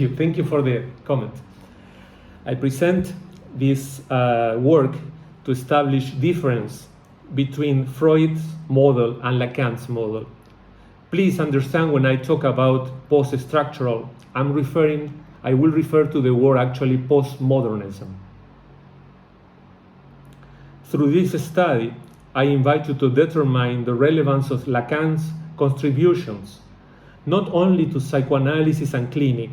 Thank you for the comment. I present this work to establish difference between Freud's model and Lacan's model. Please understand when I talk about post-structural, I will refer to the word actually postmodernism. Through this study, I invite you to determine the relevance of Lacan's contributions, not only to psychoanalysis and clinic,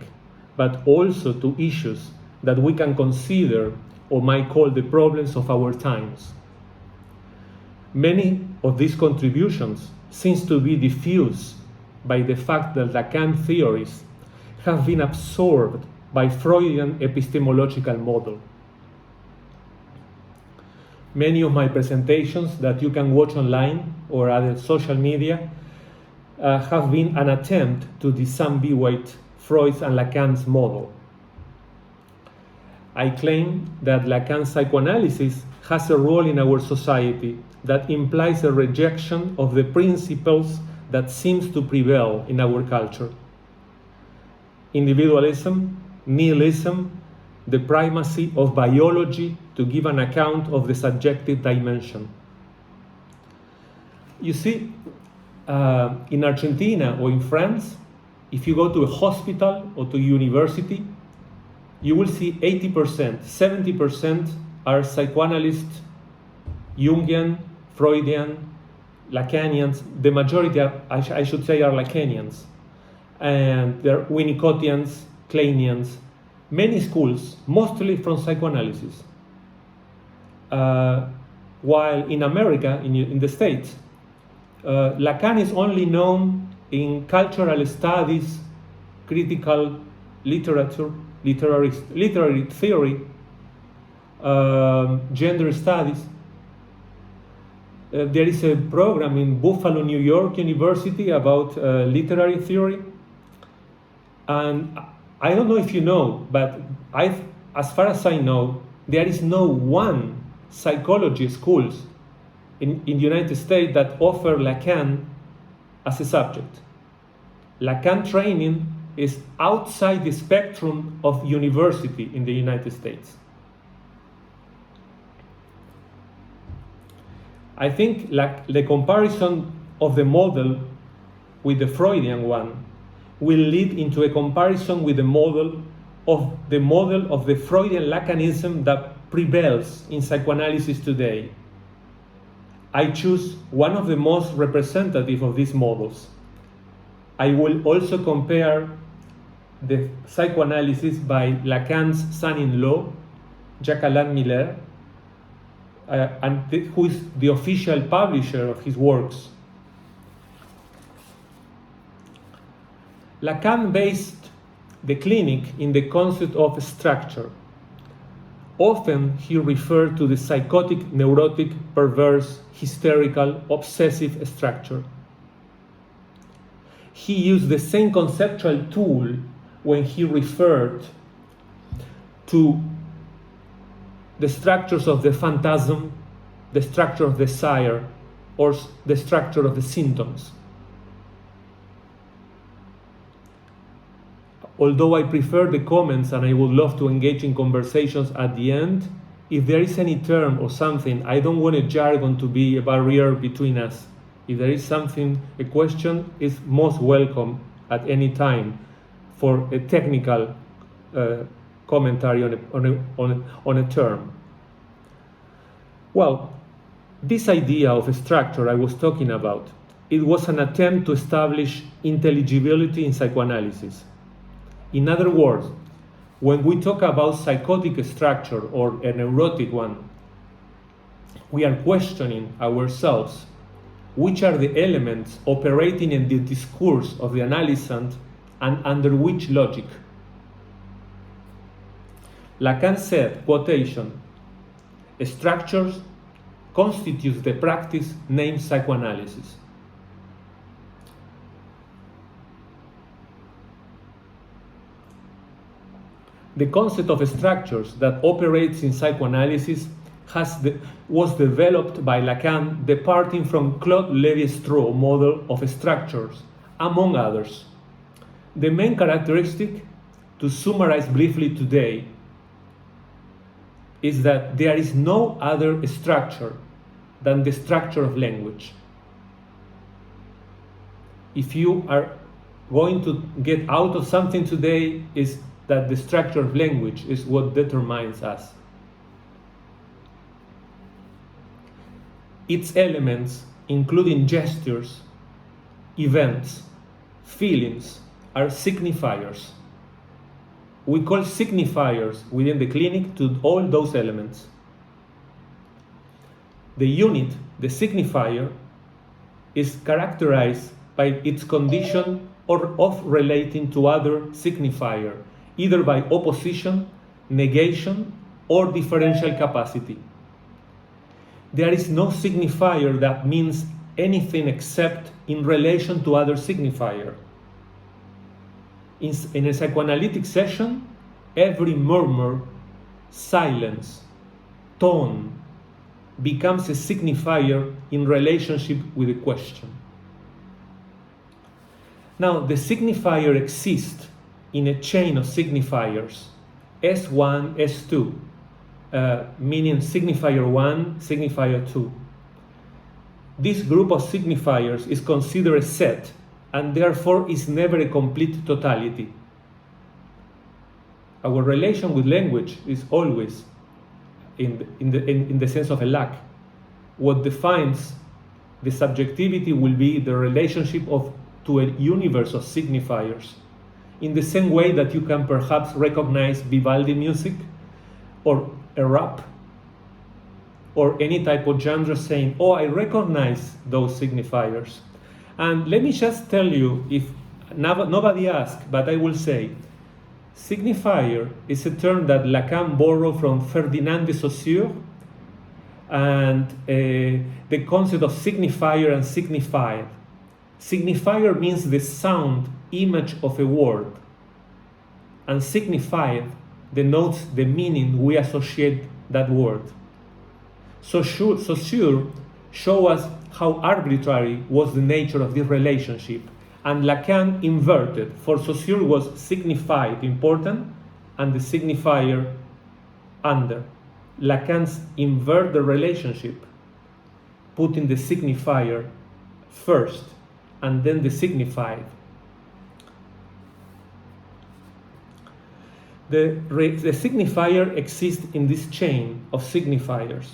but also to issues that we can consider or might call the problems of our times. Many of these contributions seem to be diffused by the fact that Lacan theories have been absorbed by Freudian epistemological model. Many of my presentations that you can watch online or other social media have been an attempt to disambiguate Freud's and Lacan's model. I claim that Lacan's psychoanalysis has a role in our society that implies a rejection of the principles that seems to prevail in our culture. Individualism, nihilism, the primacy of biology to give an account of the subjective dimension. You see, in Argentina or in France, if you go to a hospital or to a university, you will see 80%, 70% are psychoanalysts, Jungian, Freudian, Lacanians. The majority, I should say, are Lacanians. And they're Winnicottians, Kleinians. Many schools, mostly from psychoanalysis. While in America, in the States, Lacan is only known in cultural studies, critical literature, literary theory, gender studies. There is a program in Buffalo, New York University about literary theory. And I don't know if you know, but as far as I know, there is no one psychology schools in the United States that offer Lacan as a subject. Lacan training is outside the spectrum of university in the United States. I think the comparison of the model with the Freudian one will lead into a comparison with the model of the Freudian Lacanism that prevails in psychoanalysis today. I choose one of the most representative of these models. I will also compare the psychoanalysis by Lacan's son-in-law, Jacques-Alain Miller, who is the official publisher of his works. Lacan based the clinic in the concept of structure. Often he referred to the psychotic, neurotic, perverse, hysterical, obsessive structure. He used the same conceptual tool when he referred to the structures of the phantasm, the structure of desire, or the structure of the symptoms. Although I prefer the comments and I would love to engage in conversations at the end, if there is any term or something, I don't want a jargon to be a barrier between us. If there is something, a question is most welcome at any time for a technical commentary on a term. Well, this idea of a structure I was talking about, it was an attempt to establish intelligibility in psychoanalysis. In other words, when we talk about psychotic structure or a neurotic one, we are questioning ourselves which are the elements operating in the discourse of the analysant and under which logic. Lacan said, quotation, structures constitutes the practice named psychoanalysis. The concept of structures that operates in psychoanalysis was developed by Lacan departing from Claude Lévi-Strauss' model of structures, among others. The main characteristic to summarize briefly today is that there is no other structure than the structure of language. If you are going to get out of something today, is that the structure of language is what determines us. Its elements, including gestures, events, feelings, are signifiers. We call signifiers within the clinic to all those elements. The unit, the signifier, is characterized by its condition or of relating to other signifier, either by opposition, negation, or differential capacity. There is no signifier that means anything except in relation to other signifier. In a psychoanalytic session, every murmur, silence, tone becomes a signifier in relationship with a question. Now, the signifier exists in a chain of signifiers, S1, S2, meaning signifier 1, signifier 2. This group of signifiers is considered a set and therefore is never a complete totality. Our relation with language is always in the sense of a lack. What defines the subjectivity will be the relationship to a universe of signifiers. In the same way that you can perhaps recognize Vivaldi music or a rap or any type of genre saying, oh, I recognize those signifiers. And let me just tell you, if nobody asked, but I will say, signifier is a term that Lacan borrowed from Ferdinand de Saussure, and the concept of signifier and signified. Signifier means the sound image of a word, and signified denotes the meaning we associate that word. Saussure show us how arbitrary was the nature of this relationship, and Lacan inverted. For Saussure was signified important and the signifier under. Lacan's invert the relationship, putting the signifier first and then the signified. The signifier exists in this chain of signifiers.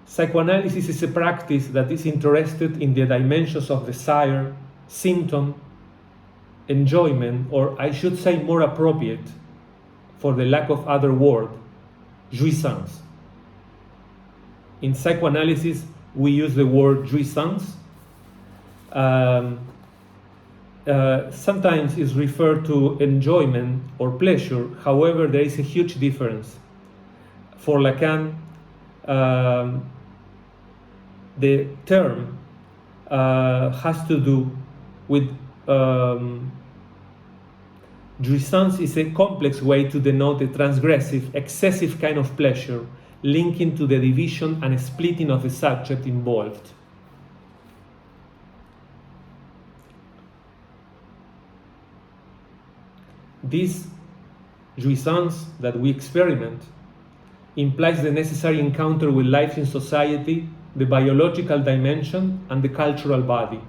Psychoanalysis is a practice that is interested in the dimensions of desire, symptom, enjoyment, or I should say more appropriate, for the lack of other word, jouissance. In psychoanalysis, we use the word jouissance. Sometimes it's referred to enjoyment or pleasure. However, there is a huge difference. For Lacan, the term has to do with jouissance is a complex way to denote a transgressive, excessive kind of pleasure, linking to the division and splitting of the subject involved. This jouissance that we experiment implies the necessary encounter with life in society, the biological dimension, and the cultural body.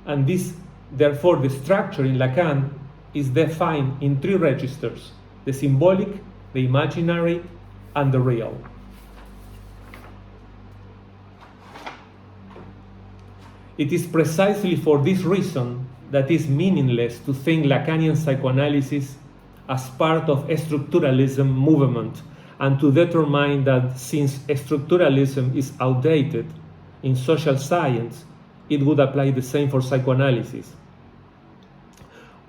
And this, therefore, the structure in Lacan is defined in three registers: the symbolic, the imaginary, and the real. It is precisely for this reason that it is meaningless to think Lacanian psychoanalysis as part of a structuralism movement, and to determine that since structuralism is outdated in social science, it would apply the same for psychoanalysis.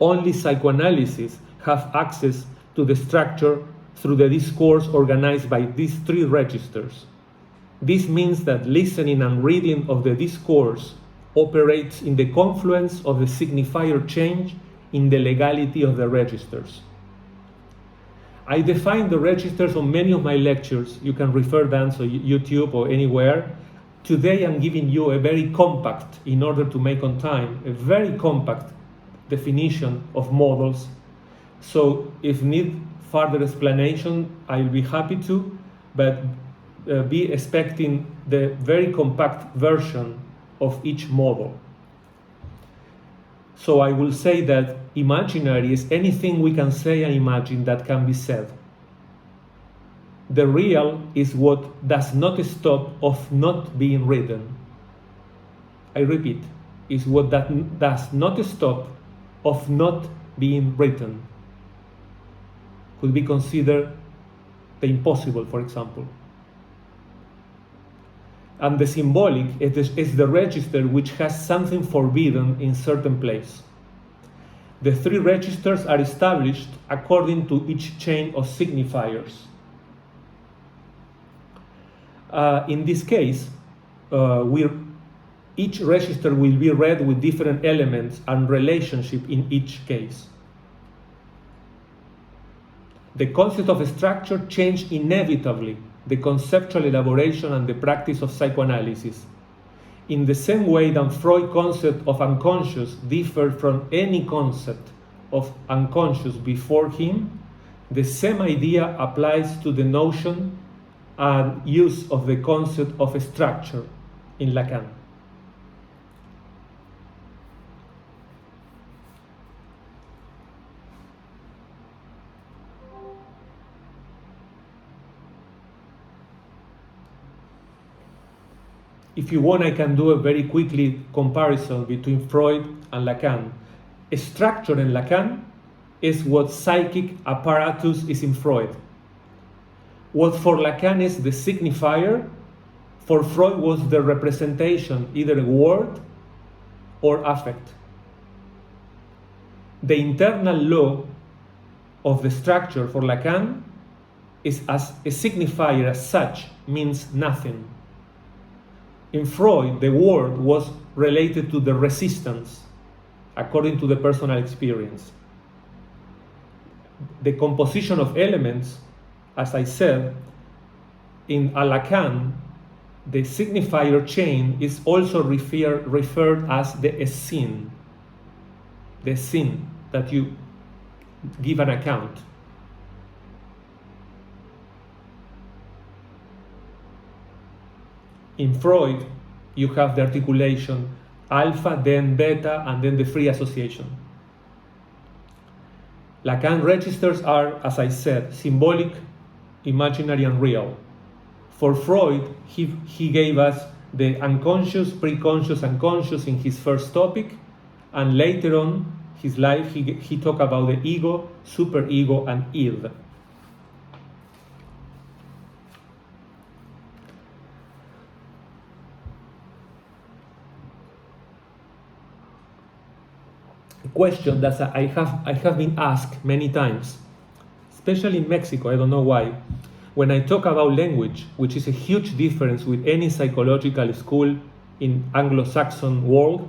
Only psychoanalysis have access to the structure through the discourse organized by these three registers. This means that listening and reading of the discourse operates in the confluence of the signifier change in the legality of the registers. I define the registers on many of my lectures. You can refer them to YouTube or anywhere. Today I'm giving you a very compact, in order to make on time, a very compact definition of models. So if need further explanation, I'll be happy to, but be expecting the very compact version of each model. So I will say that imaginary is anything we can say and imagine that can be said. The real is what does not stop of not being written. I repeat, is what that does not stop of not being written. Could be considered the impossible, for example. And the symbolic is the register which has something forbidden in certain place. The three registers are established according to each chain of signifiers. In this case, each register will be read with different elements and relationship in each case. The concept of structure change inevitably the conceptual elaboration and the practice of psychoanalysis. In the same way that Freud's concept of unconscious differed from any concept of unconscious before him, the same idea applies to the notion and use of the concept of structure in Lacan. If you want, I can do a very quickly comparison between Freud and Lacan. A structure in Lacan is what psychic apparatus is in Freud. What for Lacan is the signifier, for Freud was the representation, either a word or affect. The internal law of the structure for Lacan is as a signifier as such means nothing. In Freud, the word was related to the resistance, according to the personal experience. The composition of elements, as I said, in Lacan, the signifier chain is also referred as the scene that you give an account. In Freud, you have the articulation alpha, then beta, and then the free association. Lacan registers are, as I said, symbolic, imaginary, and real. For Freud, he gave us the unconscious, preconscious, and conscious in his first topic, and later on his life, he talked about the ego, superego, and id. Question that I have been asked many times, especially in Mexico, I don't know why. When I talk about language, which is a huge difference with any psychological school in Anglo-Saxon world,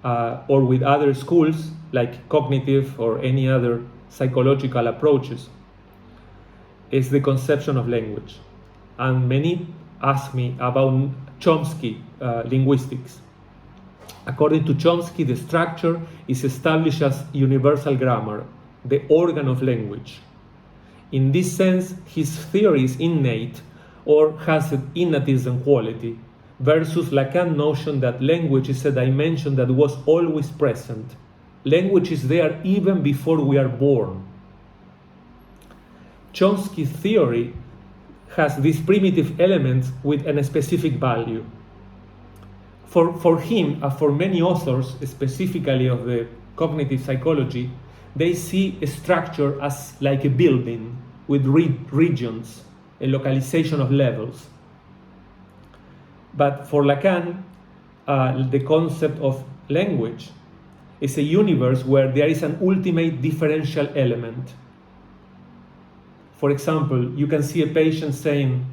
or with other schools like cognitive or any other psychological approaches, is the conception of language. And many ask me about Chomsky linguistics. According to Chomsky, the structure is established as universal grammar, the organ of language. In this sense, his theory is innate or has an innatism quality, versus Lacan's notion that language is a dimension that was always present. Language is there even before we are born. Chomsky's theory has these primitive elements with a specific value. For him, and for many authors, specifically of the cognitive psychology, they see a structure as like a building with regions, a localization of levels. But for Lacan, the concept of language is a universe where there is an ultimate differential element. For example, you can see a patient saying,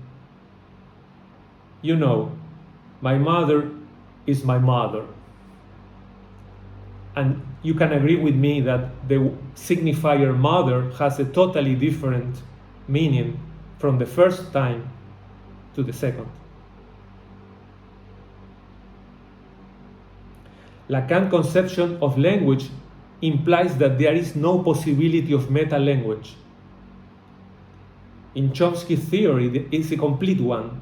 my mother is my mother. And you can agree with me that the signifier mother has a totally different meaning from the first time to the second. Lacan's conception of language implies that there is no possibility of meta-language. In Chomsky theory, it's a complete one,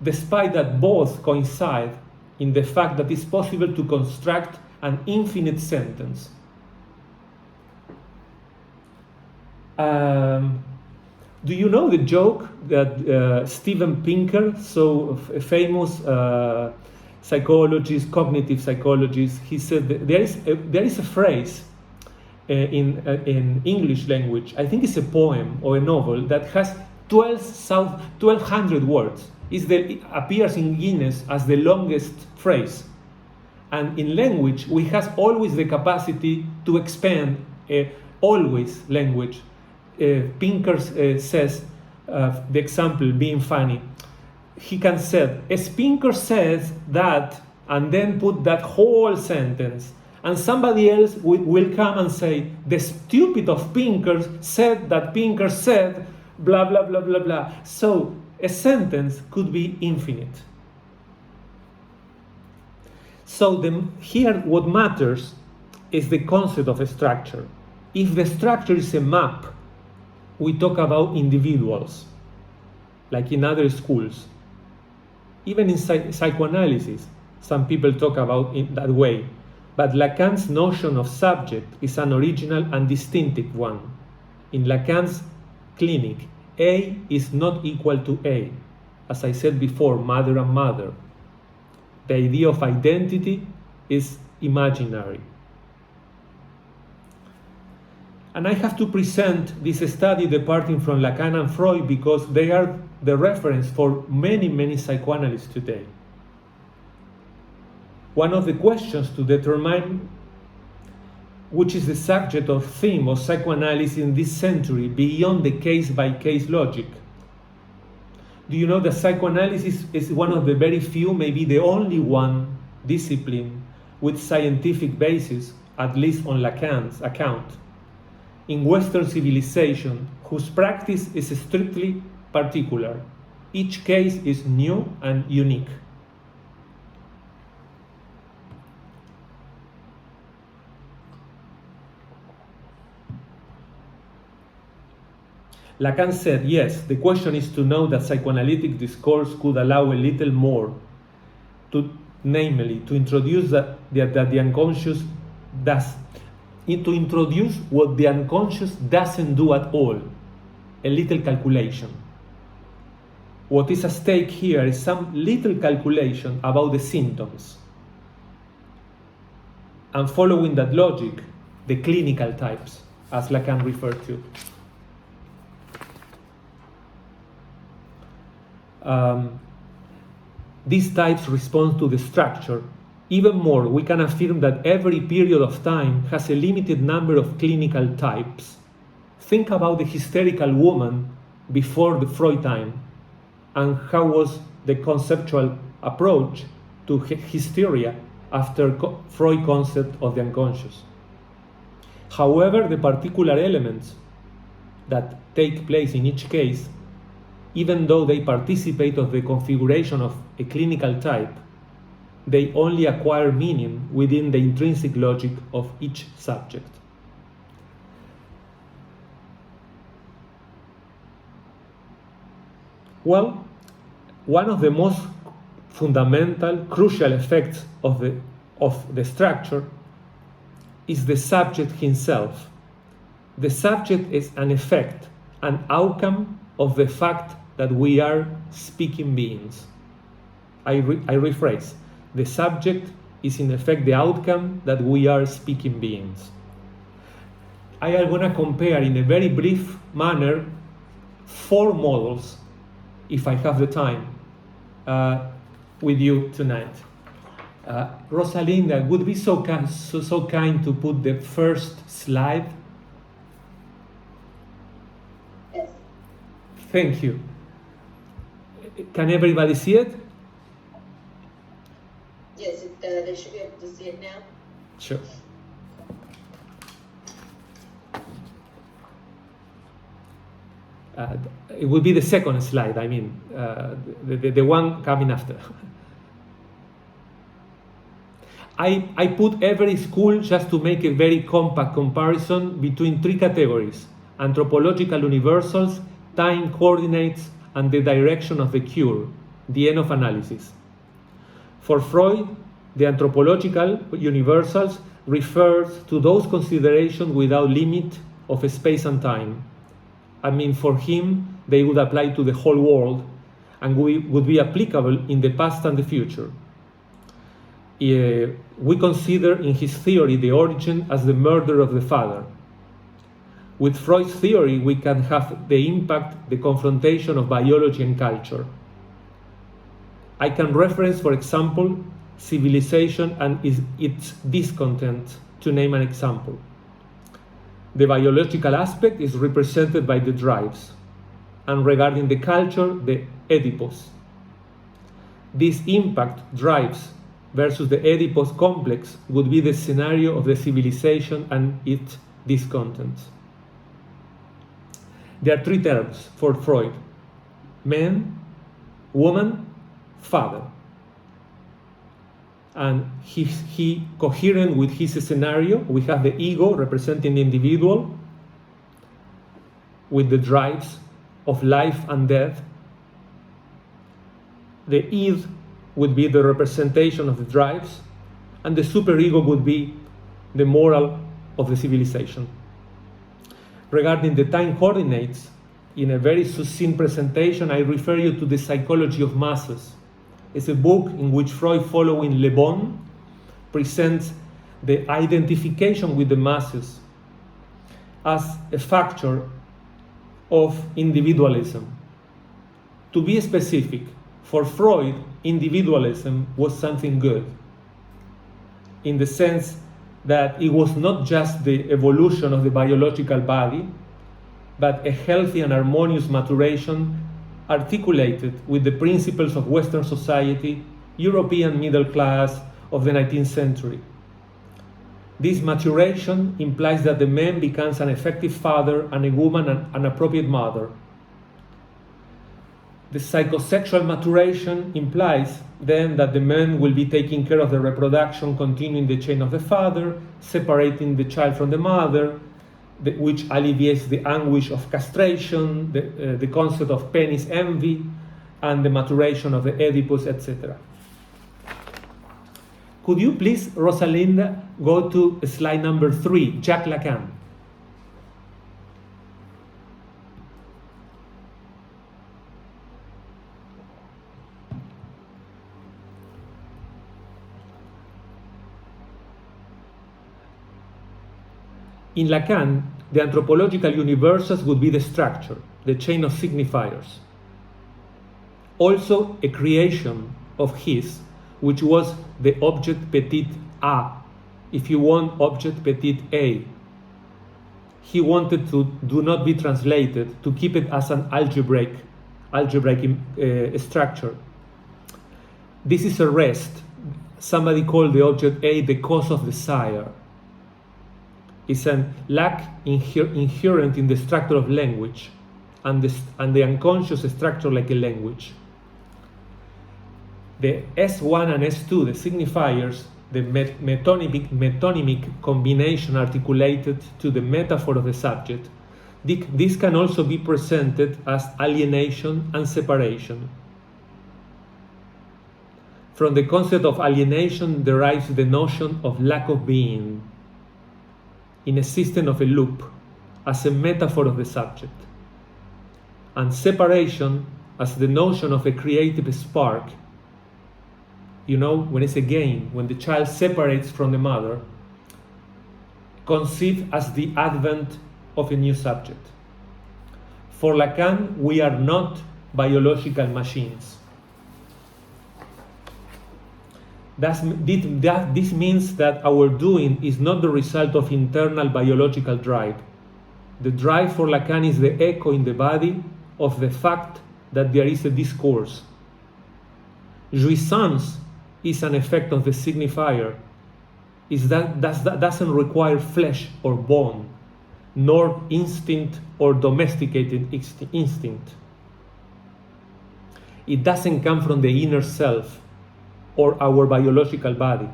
despite that both coincide in the fact that it's possible to construct an infinite sentence. Do you know the joke that Steven Pinker, so a famous psychologist, cognitive psychologist, he said that there is a phrase in English language, I think it's a poem or a novel, that has 1,200 words. It appears in Guinness as the longest phrase. And in language, we have always the capacity to expand always language. Pinker says, the example being funny, he can say, as Pinker says that, and then put that whole sentence, and somebody else will come and say, the stupid of Pinker said that Pinker said, blah, blah, blah, blah, blah. So a sentence could be infinite. So here what matters is the concept of a structure. If the structure is a map, we talk about individuals, like in other schools. Even in psychoanalysis, some people talk about it that way. But Lacan's notion of subject is an original and distinctive one. In Lacan's clinic, A is not equal to A. As I said before, mother and mother. The idea of identity is imaginary. And I have to present this study departing from Lacan and Freud because they are the reference for many, many psychoanalysts today. One of the questions to determine which is the subject or theme of psychoanalysis in this century beyond the case-by-case logic. Do you know that psychoanalysis is one of the very few, maybe the only one discipline with scientific basis, at least on Lacan's account, in Western civilization, whose practice is strictly particular. Each case is new and unique. Lacan said, yes, the question is to know that psychoanalytic discourse could allow a little more, namely, to introduce that the unconscious does, to introduce what the unconscious doesn't do at all, a little calculation. What is at stake here is some little calculation about the symptoms. And following that logic, the clinical types, as Lacan referred to. These types respond to the structure. Even more, we can affirm that every period of time has a limited number of clinical types. Think about the hysterical woman before the Freud time, and how was the conceptual approach to hysteria after Freud concept of the unconscious. However, the particular elements that take place in each case, even though they participate of the configuration of a clinical type, they only acquire meaning within the intrinsic logic of each subject. Well, one of the most fundamental, crucial effects of the structure is the subject himself. The subject is an effect, an outcome of the fact that we are speaking beings. I rephrase. The subject is in effect the outcome that we are speaking beings. I am going to compare in a very brief manner 4 models, if I have the time, with you tonight. Rosalinda, would be so kind to put the first slide? Yes. Thank you. Can everybody see it? Yes, they should be able to see it now. Sure. It will be the second slide, I mean, the one coming after. I put every school just to make a very compact comparison between three categories: anthropological universals, time coordinates, and the direction of the cure, the end of analysis. For Freud, the anthropological universals refers to those considerations without limit of space and time. I mean, for him, they would apply to the whole world and would be applicable in the past and the future. We consider in his theory the origin as the murder of the father. With Freud's theory, we can have the impact, the confrontation of biology and culture. I can reference, for example, civilization and its discontent, to name an example. The biological aspect is represented by the drives, and regarding the culture, the Oedipus. This impact, drives, versus the Oedipus complex would be the scenario of the civilization and its discontent. There are three terms for Freud: man, woman, father. And he coherent with his scenario, we have the ego representing the individual with the drives of life and death. The id would be the representation of the drives, and the superego would be the moral of the civilization. Regarding the time coordinates, in a very succinct presentation, I refer you to The Psychology of Masses. It's a book in which Freud, following Le Bon, presents the identification with the masses as a factor of individualism. To be specific, for Freud, individualism was something good, in the sense that it was not just the evolution of the biological body, but a healthy and harmonious maturation articulated with the principles of Western society, European middle class of the 19th century. This maturation implies that the man becomes an effective father and a woman an appropriate mother. The psychosexual maturation implies then that the man will be taking care of the reproduction, continuing the chain of the father, separating the child from the mother, which alleviates the anguish of castration, the concept of penis envy, and the maturation of the Oedipus, etc. Could you please, Rosalinda, go to slide number 3, Jacques Lacan. In Lacan, the anthropological universals would be the structure, the chain of signifiers. Also a creation of his, which was the object petit a, if you want object petit a. He wanted to do not be translated, to keep it as an algebraic structure. This is a rest. Somebody called the object A the cause of desire. It's a lack inherent in the structure of language and the unconscious structure like a language. The S1 and S2, the signifiers, the metonymic combination articulated to the metaphor of the subject, this can also be presented as alienation and separation. From the concept of alienation derives the notion of lack of being, in a system of a loop, as a metaphor of the subject, and separation as the notion of a creative spark. You know, when it's a game, when the child separates from the mother, conceived as the advent of a new subject. For Lacan, we are not biological machines. This means that our doing is not the result of internal biological drive. The drive for Lacan is the echo in the body of the fact that there is a discourse. Jouissance is an effect of the signifier. That doesn't require flesh or bone, nor instinct or domesticated instinct. It doesn't come from the inner self or our biological body.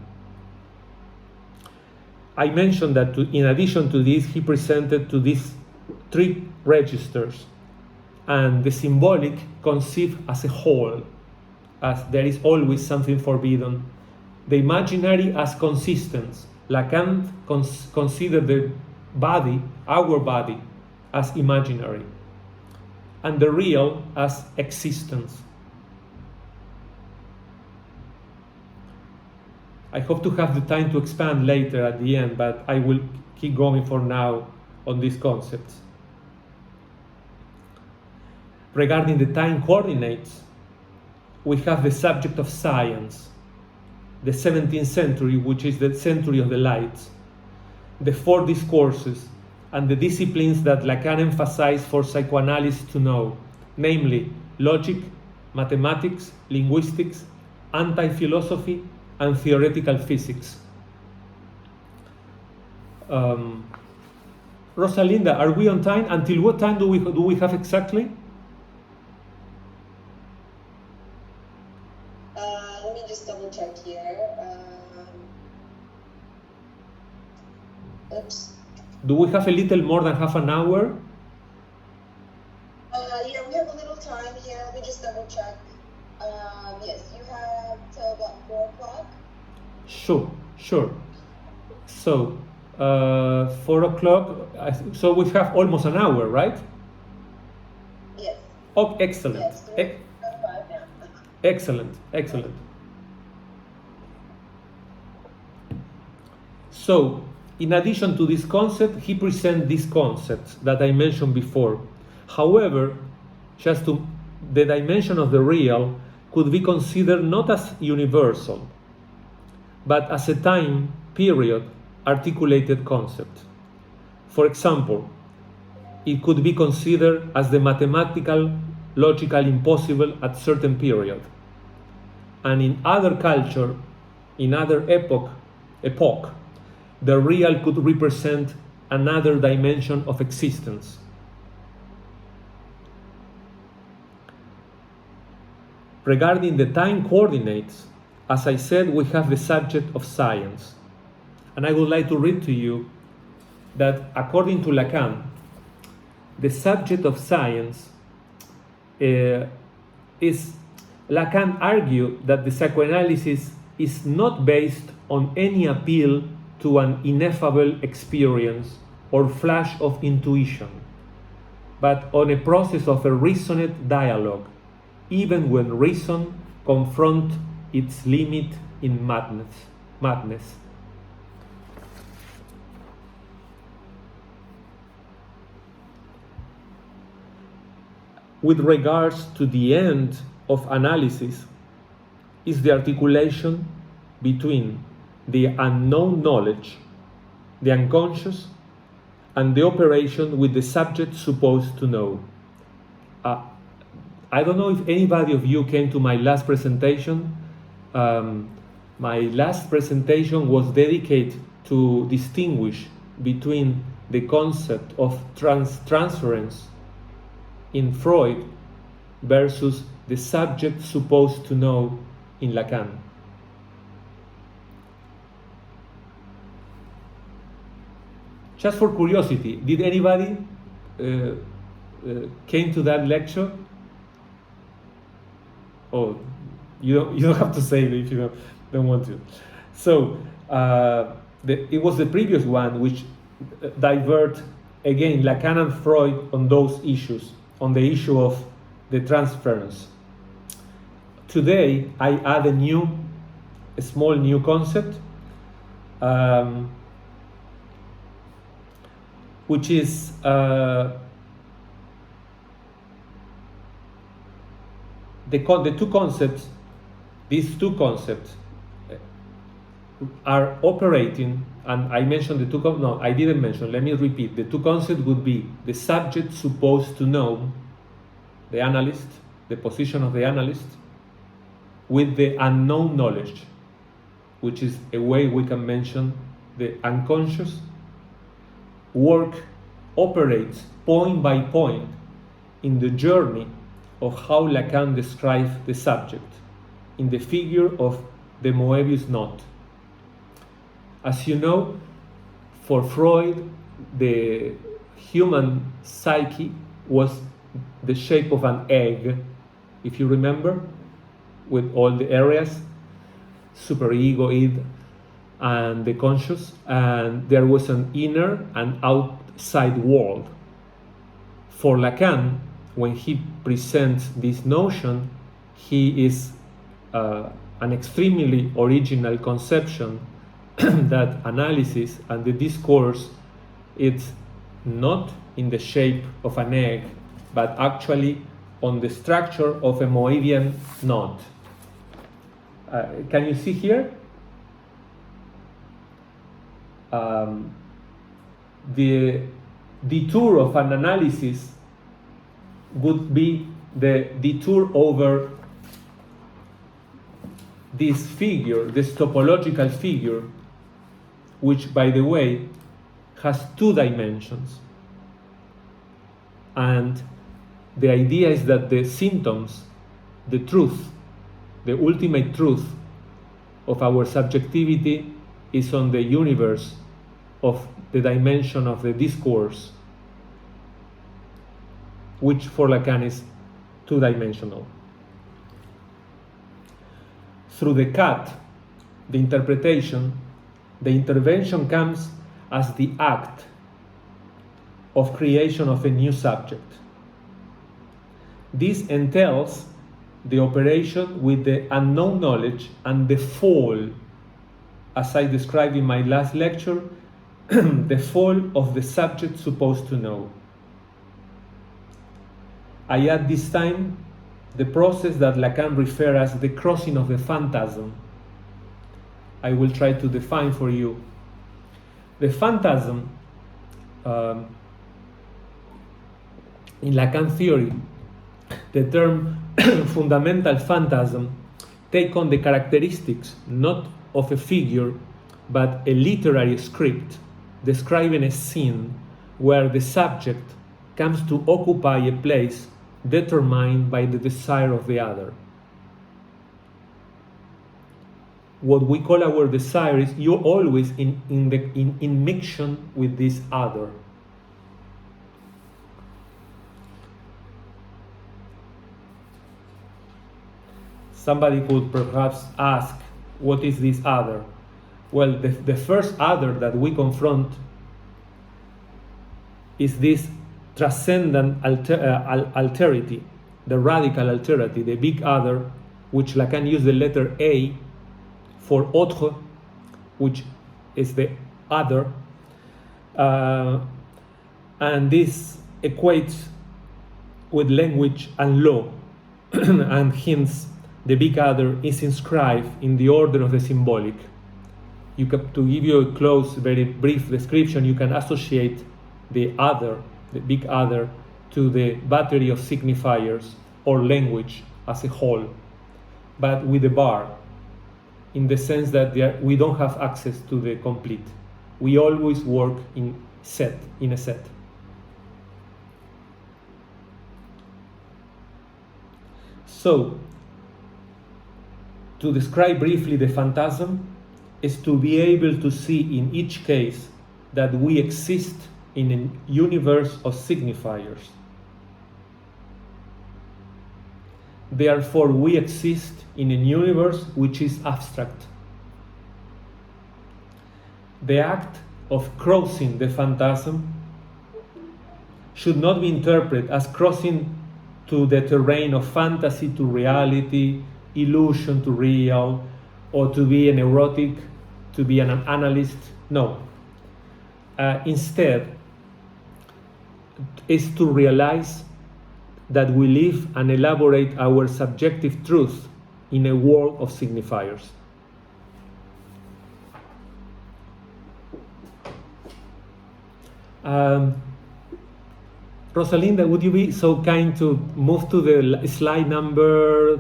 I mentioned that in addition to this, he presented to these three registers, and the symbolic conceived as a whole, as there is always something forbidden. The imaginary as consistence. Lacan considered the body, our body, as imaginary, and the real as existence. I hope to have the time to expand later at the end, but I will keep going for now on these concepts. Regarding the time coordinates, we have the subject of science, the 17th century, which is the century of the lights, the four discourses, and the disciplines that Lacan emphasized for psychoanalysis to know, namely logic, mathematics, linguistics, anti-philosophy, and theoretical physics. Rosalinda, are we on time? Until what time do we have exactly? Let me just double check here. Oops. Do we have a little more than half an hour? Yeah, we have a little time here. Let me just double check. Yes, you have till about 4 o'clock. Sure. So, 4 o'clock, so we have almost an hour, right? Yes. Oh, excellent. Yes, we're at 5 now. Excellent. So, in addition to this concept, he presents these concepts that I mentioned before. However, the dimension of the real could be considered not as universal, but as a time period articulated concept. For example, it could be considered as the mathematical, logical impossible at certain period. And in other culture, in other epoch, the real could represent another dimension of existence. Regarding the time coordinates, as I said, we have the subject of science. And I would like to read to you that according to Lacan, the subject of science is, Lacan argued that the psychoanalysis is not based on any appeal to an ineffable experience or flash of intuition, but on a process of a reasoned dialogue, even when reason confronts its limit in madness. With regards to the end of analysis, is the articulation between the unknown knowledge, the unconscious, and the operation with the subject supposed to know. I don't know if anybody of you came to my last presentation. My last presentation was dedicated to distinguish between the concept of transference in Freud versus the subject supposed to know in Lacan. Just for curiosity, did anybody came to that lecture? Oh, you don't have to say it if you don't want to. So it was the previous one which divert again Lacan and Freud on those issues, on the issue of the transference. Today I add a small new concept, which is these two concepts are operating, and I mentioned the two, no, I didn't mention, let me repeat. The two concepts would be the subject supposed to know, the analyst, the position of the analyst, with the unknown knowledge, which is a way we can mention the unconscious. Work operates point by point in the journey of how Lacan describes the subject in the figure of the Moebius knot. As you know, for Freud, the human psyche was the shape of an egg, if you remember, with all the areas, superego, id, and the conscious, and there was an inner and outside world. For Lacan, when he presents this notion, he is an extremely original conception that analysis and the discourse, it's not in the shape of an egg, but actually on the structure of a Moebian knot. Can you see here? The detour of an analysis would be the detour over this figure, this topological figure, which, by the way, has two dimensions. And the idea is that the symptoms, the truth, the ultimate truth of our subjectivity is on the universe of the dimension of the discourse, which for Lacan is two-dimensional. Through the cut, the interpretation, the intervention comes as the act of creation of a new subject. This entails the operation with the unknown knowledge and the fall, as I described in my last lecture, the fall of the subject supposed to know. I add this time the process that Lacan refers as the crossing of the phantasm. I will try to define for you. The phantasm, in Lacan theory, the term fundamental phantasm take on the characteristics not of a figure, but a literary script describing a scene where the subject comes to occupy a place determined by the desire of the other. What we call our desire is you're always in mixture with this other. Somebody could perhaps ask, what is this other? Well, the first other that we confront is this transcendent alterity, the radical alterity, the big other, which Lacan used the letter A for autre, which is the other, and this equates with language and law, and hence the big other is inscribed in the order of the symbolic. To give you a close, very brief description, you can associate the other, the big other, to the battery of signifiers or language as a whole, but with a bar, in the sense that we don't have access to the complete. We always work in a set. So, to describe briefly the phantasm is to be able to see in each case that we exist in a universe of signifiers. Therefore, we exist in a universe which is abstract. The act of crossing the phantasm should not be interpreted as crossing to the terrain of fantasy to reality, illusion to real, or to be a neurotic, to be an analyst. No. Instead, is to realize that we live and elaborate our subjective truth in a world of signifiers. Rosalinda, would you be so kind to move to the slide number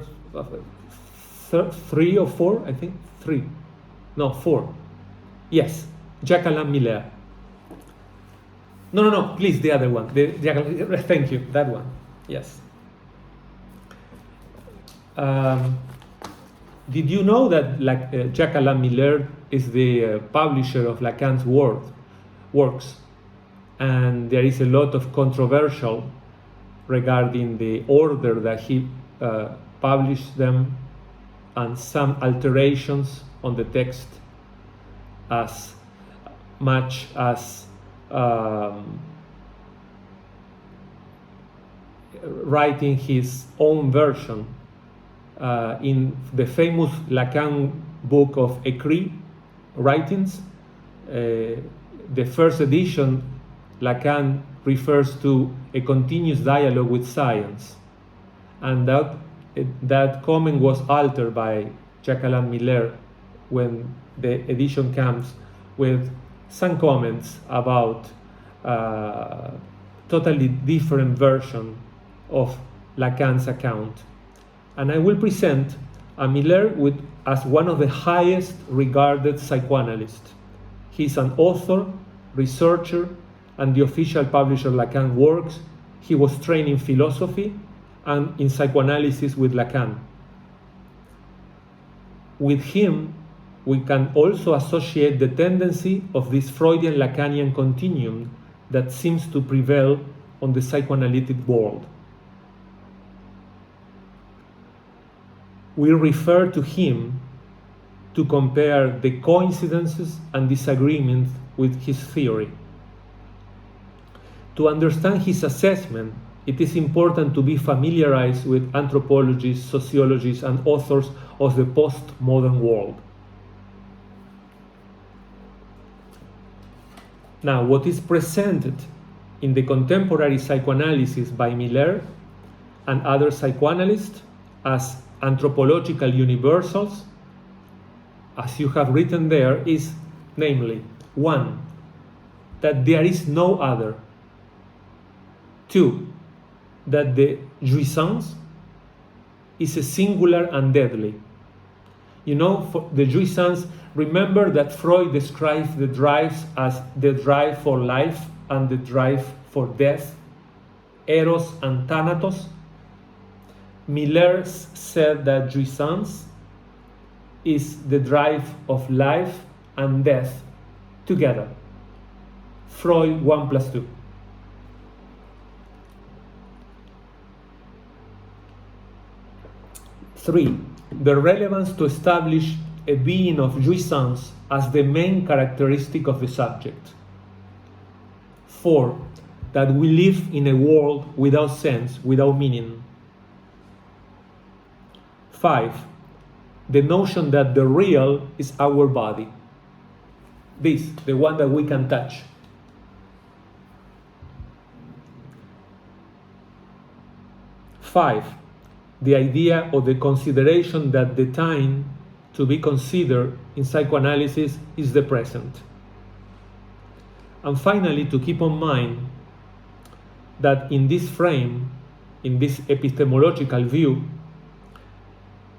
3 or 4? I think 3. No, 4. Yes, Jacques Alain Miller. No, please, the other one. Thank you, that one. Yes. Did you know that Jacques Alain Miller is the publisher of Lacan's work? works, and there is a lot of controversial regarding the order that he published them, and some alterations on the text, as much as writing his own version in the famous Lacan book of Écrits, writings. The first edition, Lacan refers to a continuous dialogue with science, and that comment was altered by Jacques-Alain Miller when the edition comes with some comments about totally different version of Lacan's account. And I will present a Miller as one of the highest regarded psychoanalysts. He's an author, researcher, and the official publisher of Lacan works. He was trained in philosophy and in psychoanalysis with Lacan. With him, we can also associate the tendency of this Freudian Lacanian continuum that seems to prevail on the psychoanalytic world. We refer to him to compare the coincidences and disagreements with his theory. To understand his assessment, it is important to be familiarized with anthropologists, sociologists, and authors of the postmodern world. Now, what is presented in the contemporary psychoanalysis by Miller and other psychoanalysts as anthropological universals, as you have written there, is namely, 1, that there is no other; 2, that the jouissance is a singular and deadly. You know, for the jouissance, remember that Freud describes the drives as the drive for life and the drive for death, eros and thanatos. Miller said that jouissance is the drive of life and death together. Freud 1 plus 2. Three, the relevance to establish a being of jouissance as the main characteristic of the subject. 4, that we live in a world without sense, without meaning. 5, the notion that the real is our body. This, the one that we can touch. 5, the idea or the consideration that the time to be considered in psychoanalysis is the present. And finally, to keep on mind that in this frame, in this epistemological view,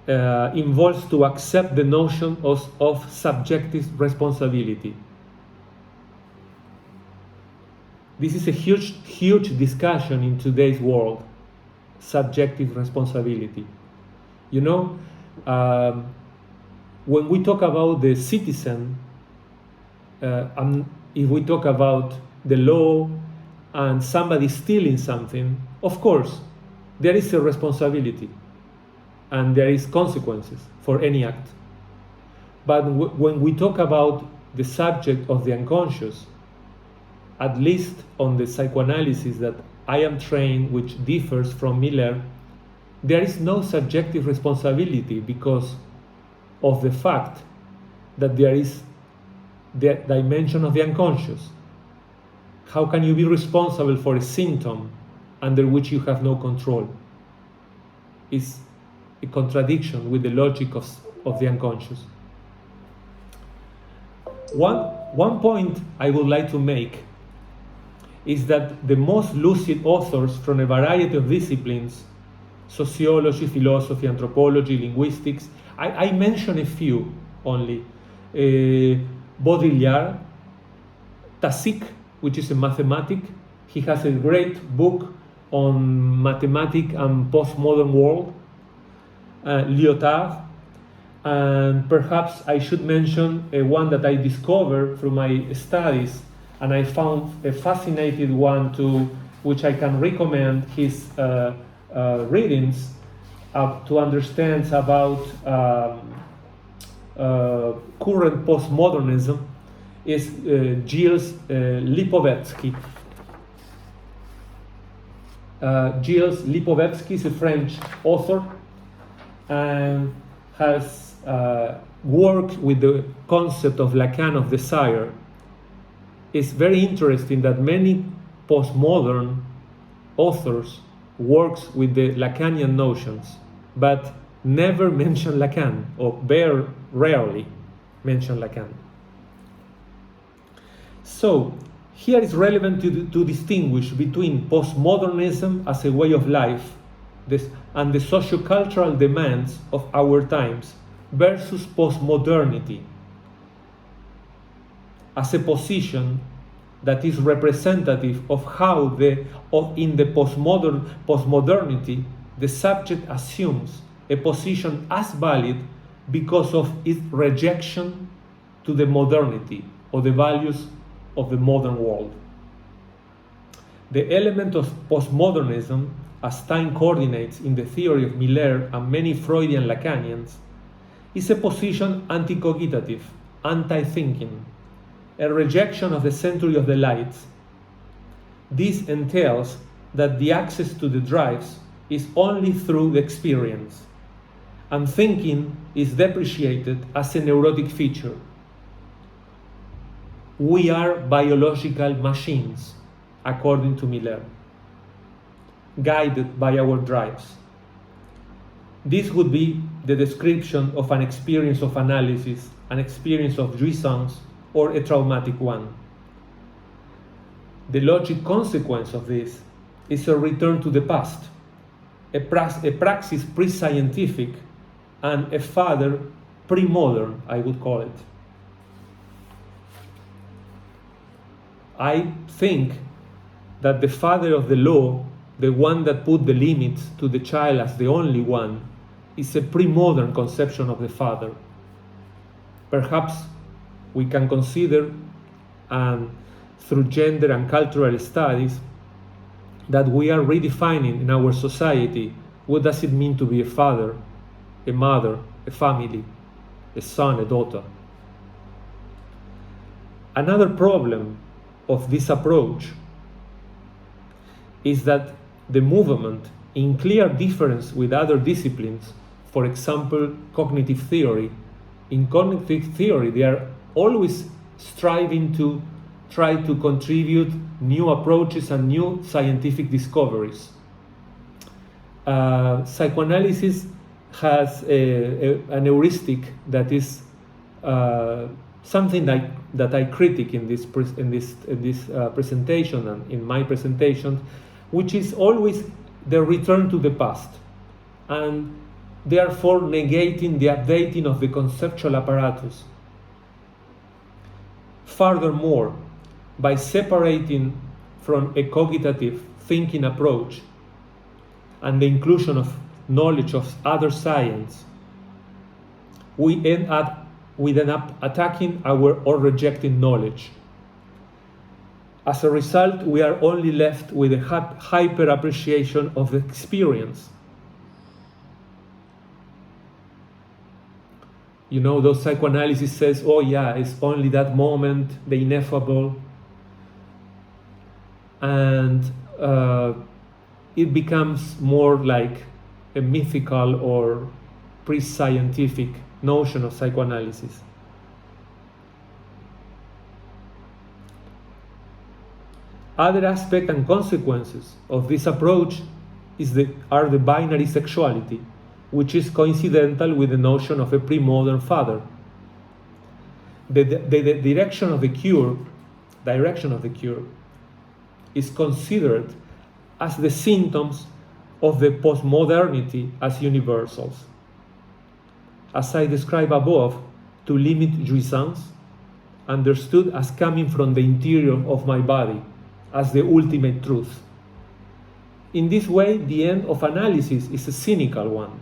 involves to accept the notion of subjective responsibility. This is a huge discussion in today's world, subjective responsibility. You know, when we talk about the citizen, if we talk about the law and somebody stealing something, of course, there is a responsibility and there is consequences for any act. But when we talk about the subject of the unconscious, at least on the psychoanalysis that I am trained, which differs from Miller, there is no subjective responsibility because of the fact that there is the dimension of the unconscious. How can you be responsible for a symptom under which you have no control? It's a contradiction with the logic of the unconscious. One point I would like to make is that the most lucid authors from a variety of disciplines, sociology, philosophy, anthropology, linguistics, I mention a few only. Baudrillard, Tassic, which is a mathematic. He has a great book on mathematics and postmodern world. Lyotard, and perhaps I should mention one that I discovered through my studies and I found a fascinating one which I can recommend his readings to understand about current postmodernism is Gilles Lipovetsky. Gilles Lipovetsky is a French author and has worked with the concept of Lacan of desire. It's very interesting that many postmodern authors works with the Lacanian notions, but never mention Lacan, or very rarely mention Lacan. So here it's relevant to distinguish between postmodernism as a way of life and the sociocultural demands of our times versus postmodernity as a position that is representative of how in the postmodernity the subject assumes a position as valid because of its rejection to the modernity or the values of the modern world. The element of postmodernism, as time coordinates in the theory of Miller and many Freudian Lacanians, is a position anti-cogitative, anti-thinking, a rejection of the century of the lights. This entails that the access to the drives is only through the experience, and thinking is depreciated as a neurotic feature. We are biological machines, according to Miller, guided by our drives. This would be the description of an experience of analysis, an experience of jouissance, or a traumatic one. The logic consequence of this is a return to the past, a praxis pre-scientific, and a father pre-modern, I would call it. I think that the father of the law, the one that put the limits to the child as the only one, is a pre-modern conception of the father. Perhaps we can consider, through gender and cultural studies, that we are redefining in our society what does it mean to be a father, a mother, a family, a son, a daughter. Another problem of this approach is that the movement, in clear difference with other disciplines, for example, cognitive theory, in cognitive theory they are always striving to try to contribute new approaches and new scientific discoveries. Psychoanalysis has an heuristic that is something that I critique in this presentation and in my presentation, which is always the return to the past, and therefore negating the updating of the conceptual apparatus. Furthermore, by separating from a cogitative thinking approach and the inclusion of knowledge of other science, we end up attacking or rejecting knowledge. As a result, we are only left with a hyper appreciation of the experience. You know, those psychoanalysis says, oh yeah, it's only that moment, the ineffable. And it becomes more like a mythical or pre-scientific notion of psychoanalysis. Other aspect and consequences of this approach are the binary sexuality, which is coincidental with the notion of a pre-modern father. The direction of the cure is considered as the symptoms of the postmodernity as universals. As I described above, to limit jouissance, understood as coming from the interior of my body, as the ultimate truth. In this way, the end of analysis is a cynical one.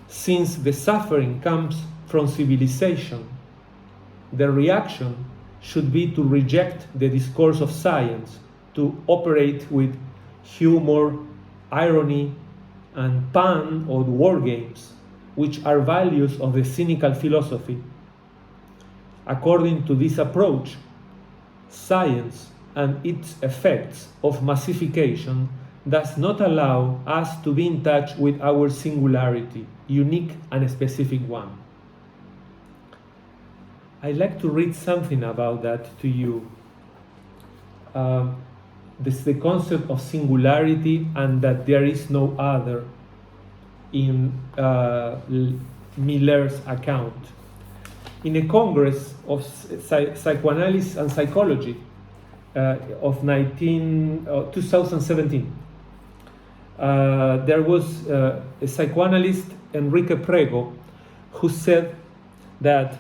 Since the suffering comes from civilization, the reaction should be to reject the discourse of science, to operate with humor, irony, and pun or war games, which are values of the cynical philosophy. According to this approach, science and its effects of massification does not allow us to be in touch with our singularity, unique and specific one. I'd like to read something about that to you. This is the concept of singularity and that there is no other in Miller's account. In a Congress of Psychoanalysis and Psychology of 2017, there was a psychoanalyst, Enrique Prego, who said that,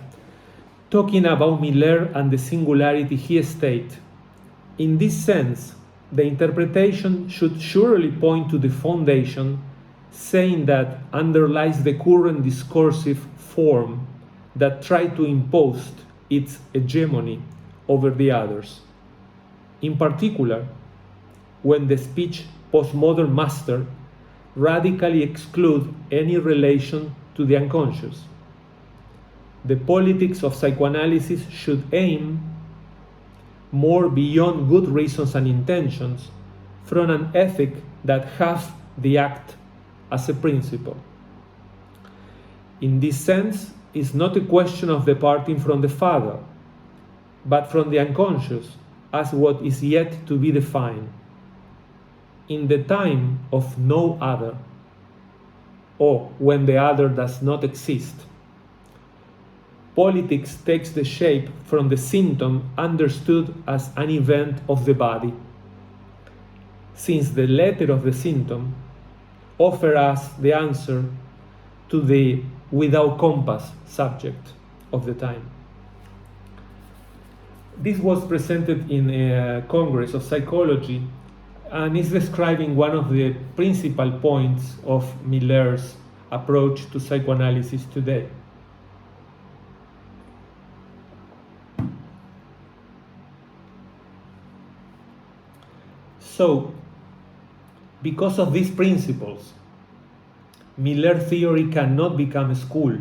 talking about Miller and the singularity, he stated, in this sense, the interpretation should surely point to the foundation, saying that underlies the current discursive form that tried to impose its hegemony over the others. In particular, when the speech postmodern master radically exclude any relation to the unconscious. The politics of psychoanalysis should aim more beyond good reasons and intentions from an ethic that has the act as a principle. In this sense, it's not a question of departing from the father, but from the unconscious as what is yet to be defined, in the time of no other, or when the other does not exist. Politics takes the shape from the symptom understood as an event of the body, since the letter of the symptom offers us the answer to the without compass subject of the time. This was presented in a Congress of Psychology and is describing one of the principal points of Miller's approach to psychoanalysis today. So, because of these principles, Miller theory cannot become a school,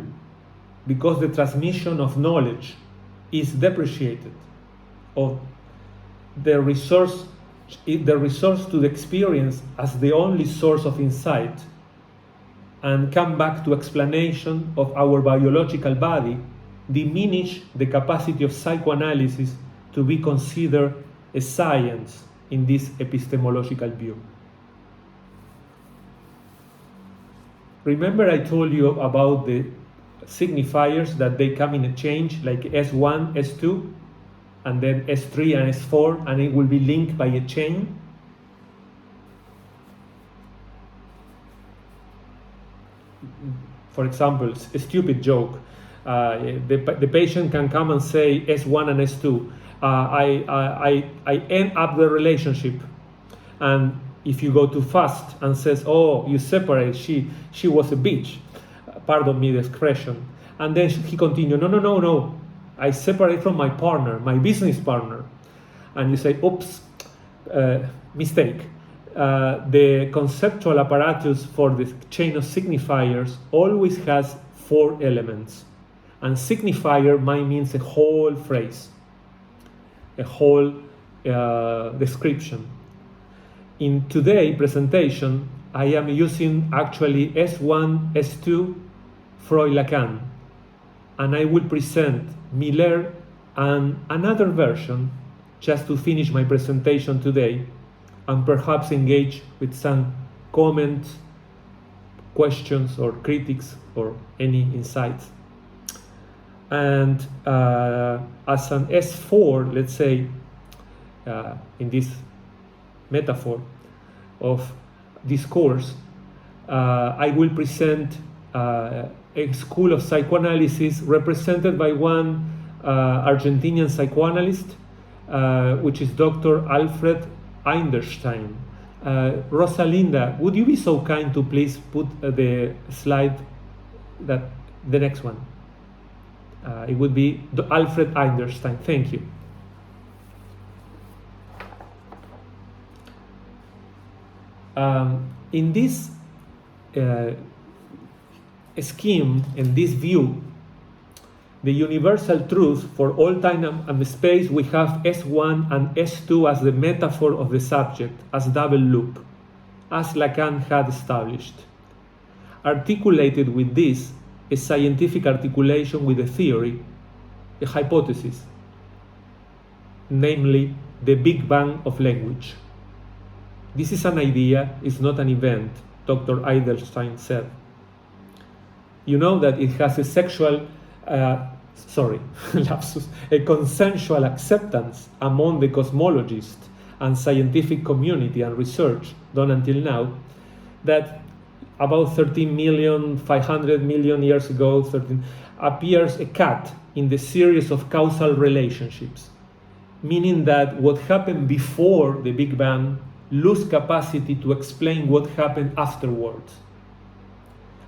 because the transmission of knowledge is depreciated, or the resource to the experience as the only source of insight, and come back to explanation of our biological body, diminish the capacity of psychoanalysis to be considered a science in this epistemological view. Remember I told you about the signifiers, that they come in a change, like S1, S2, and then S3 and S4, and it will be linked by a chain? For example, a stupid joke. The patient can come and say S1 and S2. I end up the relationship, and if you go too fast and says, oh, you separate, she was a bitch, pardon me the expression, and then he continued, no, I separate from my partner, my business partner, and you say, oops, mistake. The conceptual apparatus for the chain of signifiers always has 4 elements, and signifier might means a whole phrase, a whole description. In today's presentation, I am using actually S1, S2, Freud, Lacan, and I will present Miller and another version just to finish my presentation today, and perhaps engage with some comments, questions, or critics, or any insights. And as an S4, let's say, in this metaphor of discourse, I will present a school of psychoanalysis represented by one Argentinian psychoanalyst, which is Dr. Alfred Einderstein. Rosalinda, would you be so kind to please put the slide, the next one? It would be Alfred Einderstein. Thank you. In this scheme, in this view, the universal truth for all time and space, we have S1 and S2 as the metaphor of the subject, as double loop, as Lacan had established. Articulated with this, a scientific articulation with a theory, a hypothesis, namely the Big Bang of language. This is an idea, it's not an event, Dr. Eidelstein said. You know that it has a lapsus, a consensual acceptance among the cosmologists and scientific community and research done until now, that about 500 million years ago, appears a cut in the series of causal relationships, meaning that what happened before the Big Bang lose capacity to explain what happened afterwards.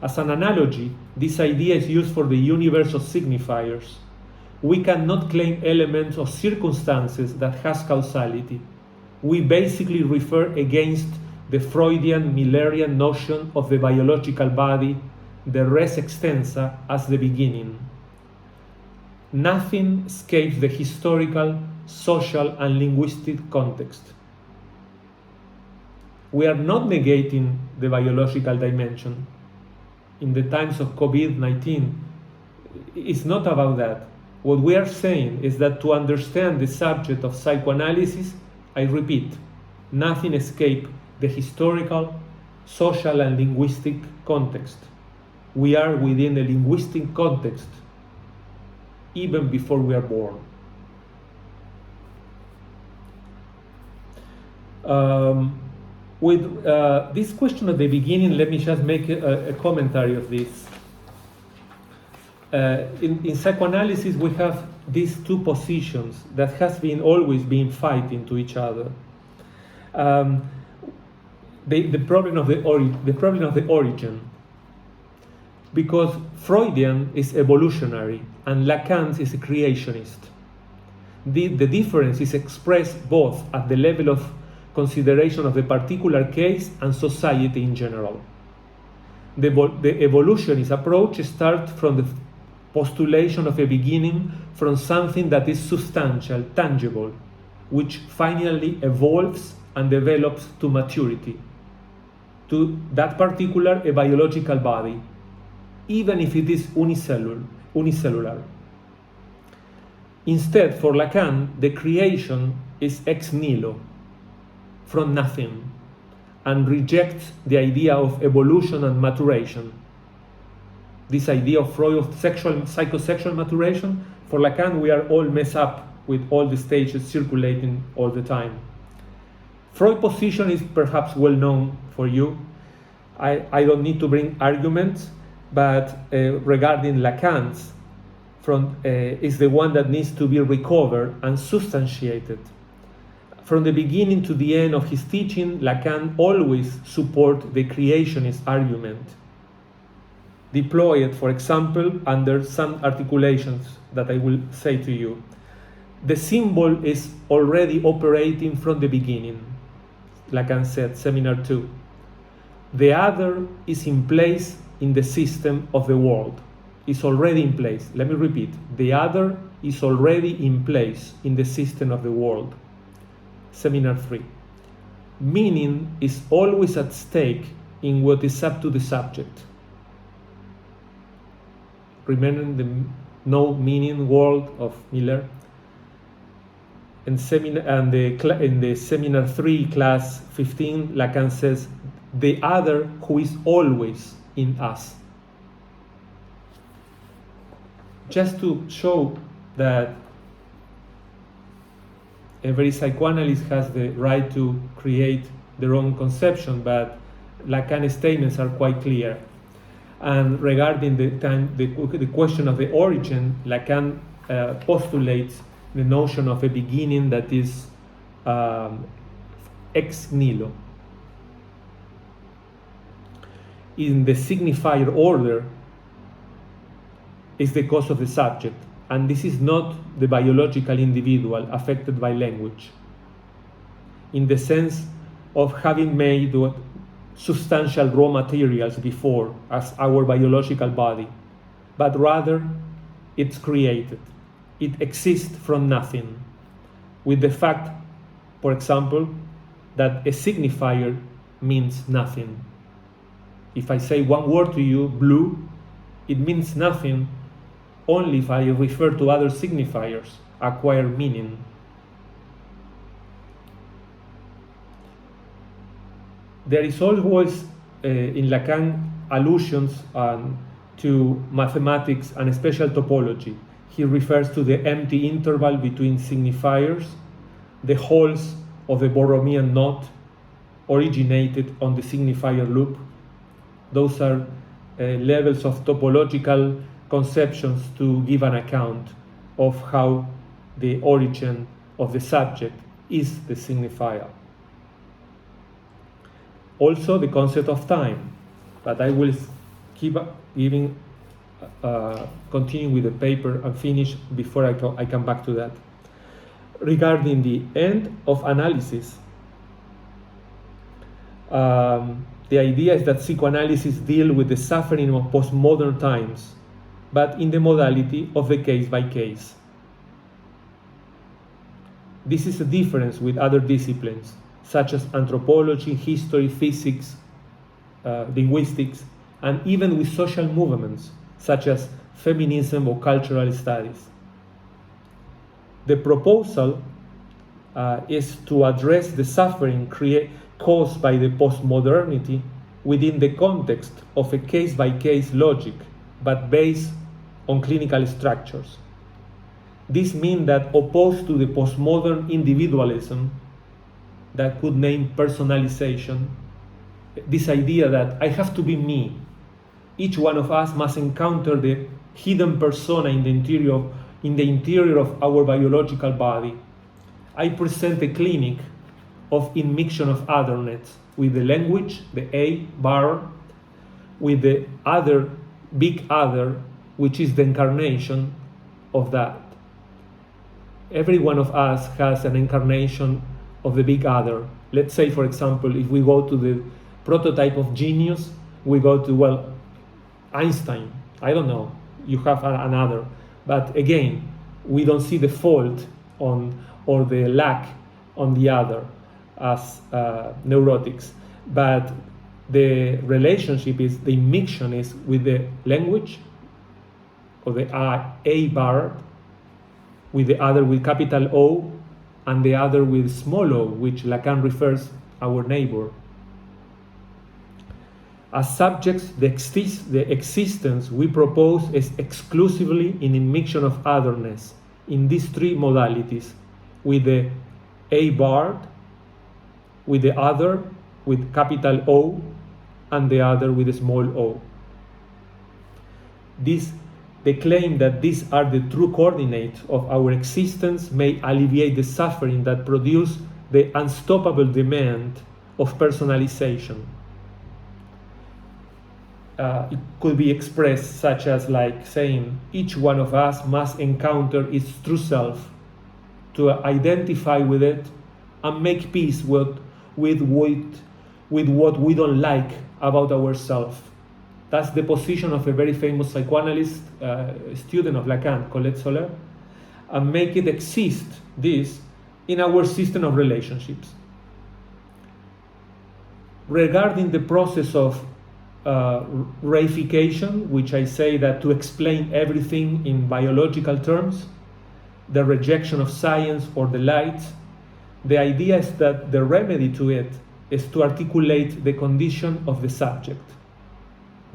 As an analogy, this idea is used for the universe of signifiers. We cannot claim elements or circumstances that has causality. We basically refer against the Freudian Millerian notion of the biological body, the res extensa, as the beginning. Nothing escapes the historical, social, and linguistic context. We are not negating the biological dimension. In the times of COVID-19, it's not about that. What we are saying is that to understand the subject of psychoanalysis, I repeat, nothing escapes the historical, social, and linguistic context. We are within a linguistic context, even before we are born. With this question at the beginning, let me just make a commentary of this. In psychoanalysis, we have these two positions that has been always been fighting to each other. The problem of the origin, because Freudian is evolutionary and Lacan is a creationist. The difference is expressed both at the level of consideration of the particular case and society in general. The evolutionist approach starts from the postulation of a beginning from something that is substantial, tangible, which finally evolves and develops to maturity, to that particular a biological body, even if it is unicellular. Instead, for Lacan, the creation is ex nihilo, from nothing, and rejects the idea of evolution and maturation. This idea of Freud of psychosexual maturation, for Lacan, we are all messed up with all the stages circulating all the time. Freud's position is perhaps well known for you. I don't need to bring arguments, but regarding Lacan's, is the one that needs to be recovered and substantiated. From the beginning to the end of his teaching, Lacan always supports the creationist argument, deployed, for example, under some articulations that I will say to you. The symbol is already operating from the beginning, Lacan said, Seminar 2. The other is in place in the system of the world. It's already in place. Let me repeat. The other is already in place in the system of the world. Seminar 3. Meaning is always at stake in what is up to the subject. Remembering the no meaning world of Miller. In the Seminar 3, class 15, Lacan says, the other who is always in us. Just to show that every psychoanalyst has the right to create their own conception, but Lacan's statements are quite clear. And regarding the question of the origin, Lacan postulates the notion of a beginning that is ex nihilo. In the signifier order is the cause of the subject, and this is not the biological individual affected by language, in the sense of having made what substantial raw materials before as our biological body, but rather it's created. It exists from nothing, with the fact, for example, that a signifier means nothing. If I say one word to you, blue, it means nothing only if I refer to other signifiers, acquire meaning. There is always in Lacan allusions to mathematics and special topology. He refers to the empty interval between signifiers, the holes of the Borromean knot originated on the signifier loop. Those are levels of topological conceptions to give an account of how the origin of the subject is the signifier. Also the concept of time, but I will keep giving, continue with the paper and finish before I come back to that. Regarding the end of analysis, the idea is that psychoanalysis deals with the suffering of postmodern times, but in the modality of the case by case. This is a difference with other disciplines, such as anthropology, history, physics, linguistics, and even with social movements, such as feminism or cultural studies. The proposal is to address the suffering caused by the postmodernity within the context of a case-by-case logic, but based on clinical structures. This means that opposed to the postmodern individualism that could name personalization, this idea that I have to be me, each one of us must encounter the hidden persona in the interior of our biological body. I present a clinic of immixtion of otherness with the language, the A bar, with the other, big other, which is the incarnation of that. Every one of us has an incarnation of the big other. Let's say, for example, if we go to the prototype of genius, we go to, well, Einstein. I don't know, you have another. But again, we don't see the fault on or the lack on the other as neurotics. But the relationship is, the immixtion is with the language, or the A bar, with the other with capital O, and the other with small o, which Lacan refers our neighbor. As subjects, the existence we propose is exclusively in immixtion of otherness in these three modalities, with the A bar, with the other with capital O, and the other with a small o. The claim that these are the true coordinates of our existence may alleviate the suffering that produce the unstoppable demand of personalization. It could be expressed such as like saying each one of us must encounter its true self, to identify with it and make peace with what we don't like about ourselves. That's the position of a very famous psychoanalyst, student of Lacan, Colette Soler, and make it exist, this, in our system of relationships. Regarding the process of reification, which I say that to explain everything in biological terms, the rejection of science or the light, the idea is that the remedy to it is to articulate the condition of the subject.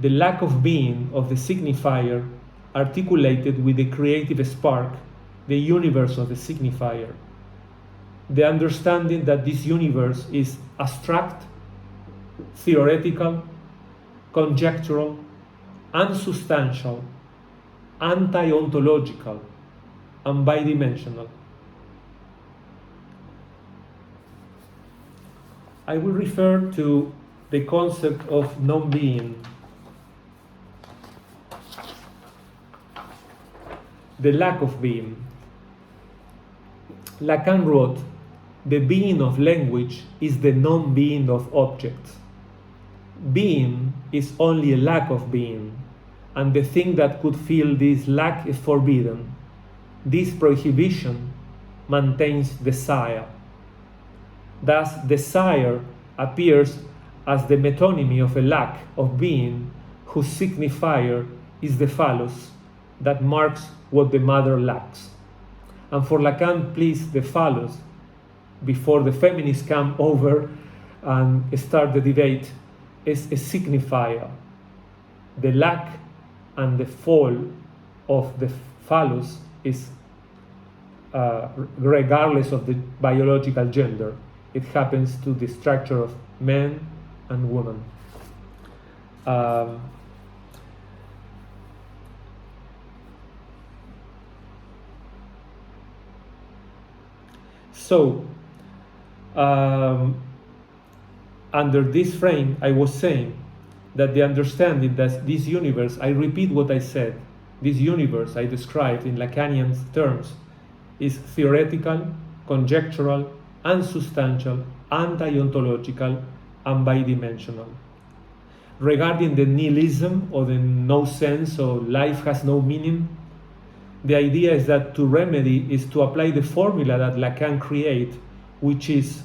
The lack of being of the signifier articulated with the creative spark, the universe of the signifier. The understanding that this universe is abstract, theoretical, conjectural, unsubstantial, anti-ontological, and bidimensional. I will refer to the concept of non-being. The lack of being. Lacan wrote, "The being of language is the non-being of objects." being is only a lack of being, and the thing that could fill this lack is forbidden. This prohibition maintains desire. Thus, desire appears as the metonymy of a lack of being whose signifier is the phallus that marks what the mother lacks. And for Lacan, please, the phallus, before the feminists come over and start the debate, is a signifier. The lack and the fall of the phallus is regardless of the biological gender. It happens to the structure of men and women. So, under this frame, I was saying that the understanding that this universe, I repeat what I said, this universe I described in Lacanian terms is theoretical, conjectural, unsubstantial, anti-ontological, and bidimensional. Regarding the nihilism or the no sense or life has no meaning, the idea is that to remedy is to apply the formula that Lacan created, which is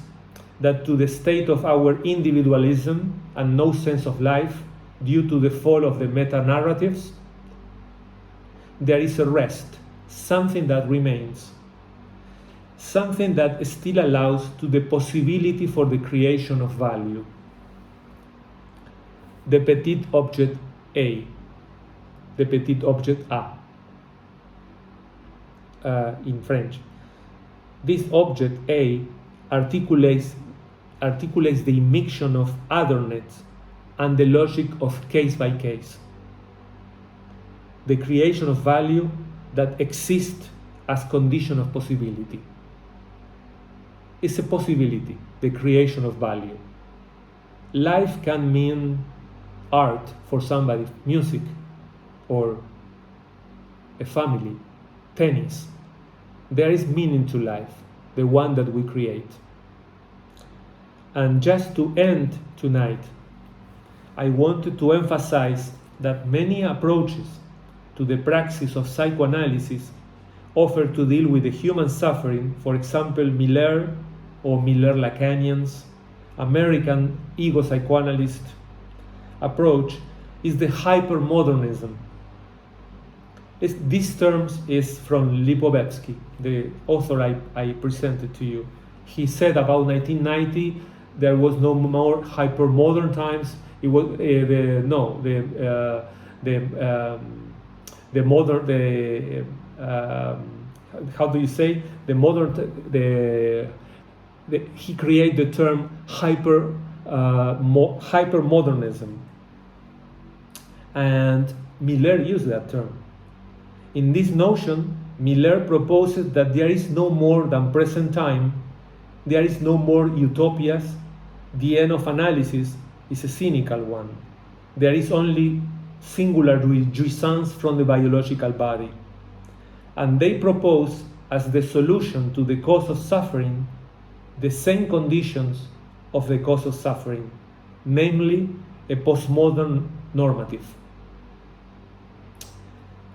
that to the state of our individualism and no sense of life due to the fall of the meta-narratives, there is a rest, something that remains, something that still allows to the possibility for the creation of value. The petit object A, the petit object A, in French. This object A articulates the immixtion of otherness and the logic of case by case. The creation of value that exists as condition of possibility. It's a possibility, the creation of value. Life can mean art for somebody, music, or a family, tennis. There is meaning to life, the one that we create. And just to end tonight, I wanted to emphasize that many approaches to the praxis of psychoanalysis offer to deal with the human suffering, for example, Miller or Miller-Lacanians, American ego psychoanalyst approach is the hypermodernism. This term is from Lipovetsky, the author I presented to you. He said about 1990 there was no more hypermodern times. It was how do you say, the modern, he created the term hypermodernism, and Miller used that term. In this notion, Miller proposes that there is no more than present time, there is no more utopias, the end of analysis is a cynical one. There is only singular jouissance from the biological body. And they propose as the solution to the cause of suffering the same conditions of the cause of suffering, namely a postmodern normative.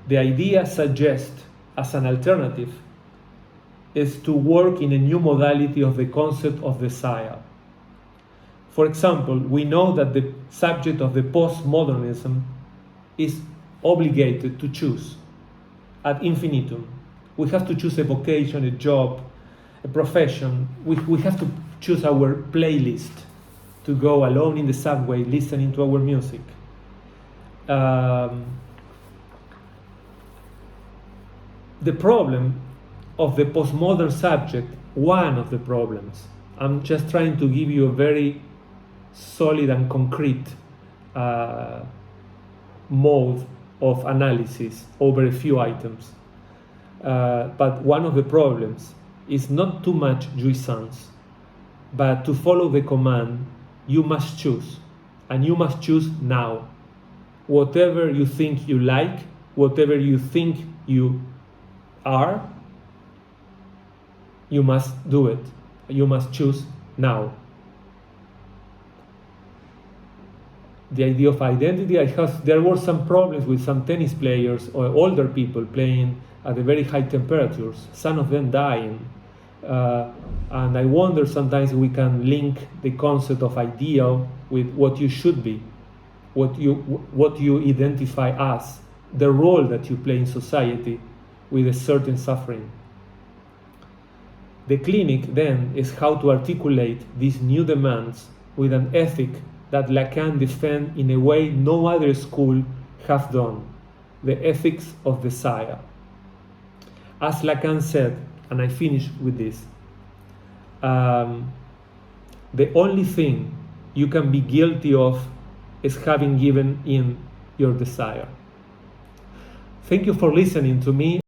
The idea suggests as an alternative is to work in a new modality of the concept of desire. For example, we know that the subject of the postmodernism is obligated to choose ad infinitum. We have to choose a vocation, a job, a profession. We have to choose our playlist to go alone in the subway listening to our music. The problem of the postmodern subject, one of the problems, I'm just trying to give you a very solid and concrete mode of analysis over a few items. But one of the problems is not too much jouissance, but to follow the command, you must choose, and you must choose now. Whatever you think you like, whatever you think you are, you must do it. You must choose now. the idea of identity. There were some problems with some tennis players or older people playing at the very high temperatures, some of them dying. And I wonder sometimes we can link the concept of ideal with what you should be, what you identify as, the role that you play in society with a certain suffering. The clinic then is how to articulate these new demands with an ethic that Lacan defends in a way no other school has done, the ethics of desire. As Lacan said, and I finish with this, the only thing you can be guilty of is having given in your desire. Thank you for listening to me.